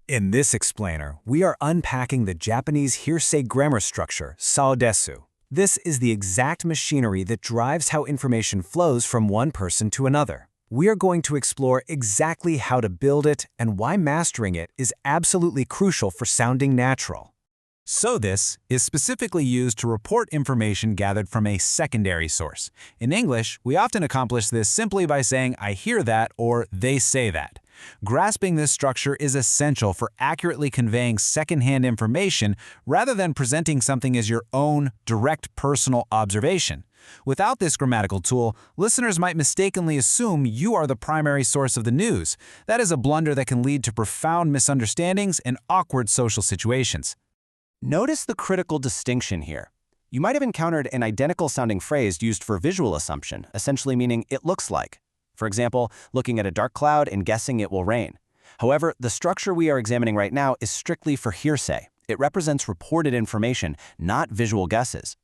In this explainer, we are unpacking the Japanese Hearsay grammar structure, SOU DESU. This is the exact machinery that drives how information flows from one person to another. We are going to explore exactly how to build it and why mastering it is absolutely crucial for sounding natural. So this is specifically used to report information gathered from a secondary source. In English, we often accomplish this simply by saying, "I hear that," or "they say that." Grasping this structure is essential for accurately conveying secondhand information rather than presenting something as your own direct personal observation. Without this grammatical tool, listeners might mistakenly assume you are the primary source of the news. That is a blunder that can lead to profound misunderstandings and awkward social situations. Notice the critical distinction here. You might have encountered an identical-sounding phrase used for visual assumption, essentially meaning "it looks like." For example, looking at a dark cloud and guessing it will rain. However, the structure we are examining right now is strictly for hearsay. It represents reported information, not visual guesses.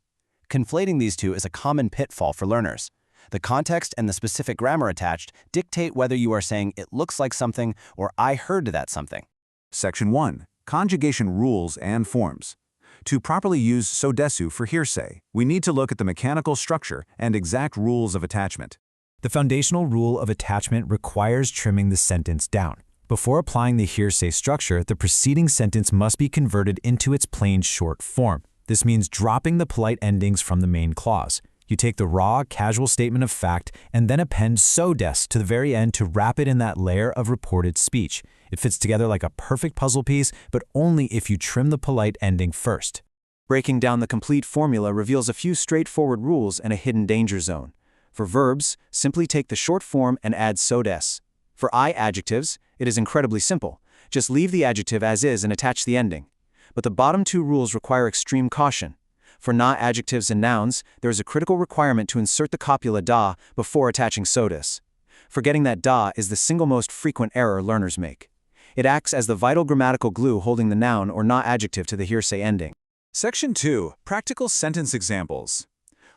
Conflating these two is a common pitfall for learners. The context and the specific grammar attached dictate whether you are saying "it looks like something" or "I heard that something." Section 1. Conjugation rules and forms. To properly use SOU DESU for hearsay, we need to look at the mechanical structure and exact rules of attachment. The foundational rule of attachment requires trimming the sentence down. Before applying the hearsay structure, the preceding sentence must be converted into its plain short form. This means dropping the polite endings from the main clause. You take the raw, casual statement of fact and then append "so des" to the very end to wrap it in that layer of reported speech. It fits together like a perfect puzzle piece, but only if you trim the polite ending first. Breaking down the complete formula reveals a few straightforward rules and a hidden danger zone. For verbs, simply take the short form and add "so des." For I adjectives, it is incredibly simple. Just leave the adjective as is and attach the ending. But the bottom two rules require extreme caution. For na adjectives and nouns, there is a critical requirement to insert the copula da before attaching "so des." Forgetting that da is the single most frequent error learners make. It acts as the vital grammatical glue holding the noun or na adjective to the hearsay ending. Section 2. Practical sentence examples.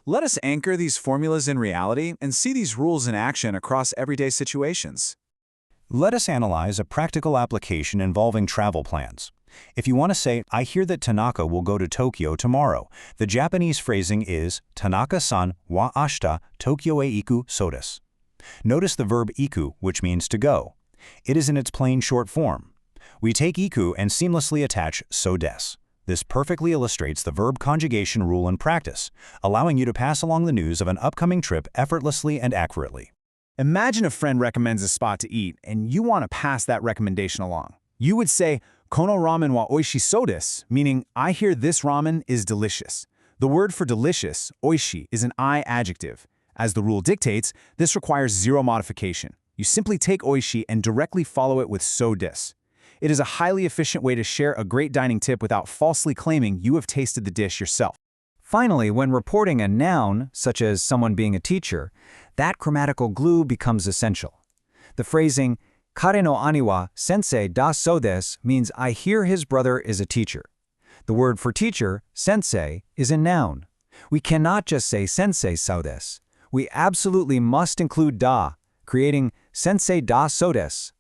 Let us anchor these formulas in reality and see these rules in action across everyday situations. Let us analyze a practical application involving travel plans. If you want to say, "I hear that Tanaka will go to Tokyo tomorrow," the Japanese phrasing is "Tanaka-san wa ashita Tokyo e iku so desu." Notice the verb iku, which means to go. It is in its plain short form. We take iku and seamlessly attach "so desu." This perfectly illustrates the verb conjugation rule in practice, allowing you to pass along the news of an upcoming trip effortlessly and accurately. Imagine a friend recommends a spot to eat, and you want to pass that recommendation along. You would say, "Kono ramen wa oishi so desu," meaning, "I hear this ramen is delicious." The word for delicious, oishi, is an I adjective. As the rule dictates, this requires zero modification. You simply take oishi and directly follow it with "so desu." It is a highly efficient way to share a great dining tip without falsely claiming you have tasted the dish yourself. Finally, when reporting a noun, such as someone being a teacher, that grammatical glue becomes essential. The phrasing, "Kare no ani wa sensei da so desu," means "I hear his brother is a teacher." The word for teacher, sensei, is a noun. We cannot just say "sensei so desu." We absolutely must include da, creating "sensei da so desu."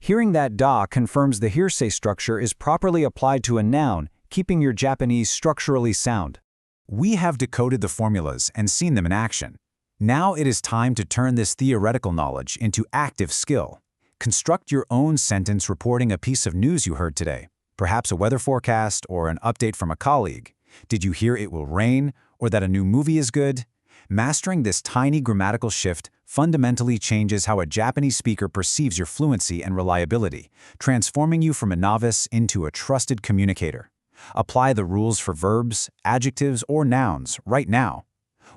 Hearing that da confirms the hearsay structure is properly applied to a noun, keeping your Japanese structurally sound. We have decoded the formulas and seen them in action. Now it is time to turn this theoretical knowledge into active skill. Construct your own sentence reporting a piece of news you heard today, perhaps a weather forecast or an update from a colleague. Did you hear it will rain or that a new movie is good? Mastering this tiny grammatical shift fundamentally changes how a Japanese speaker perceives your fluency and reliability, transforming you from a novice into a trusted communicator. Apply the rules for verbs, adjectives, or nouns right now.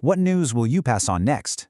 What news will you pass on next?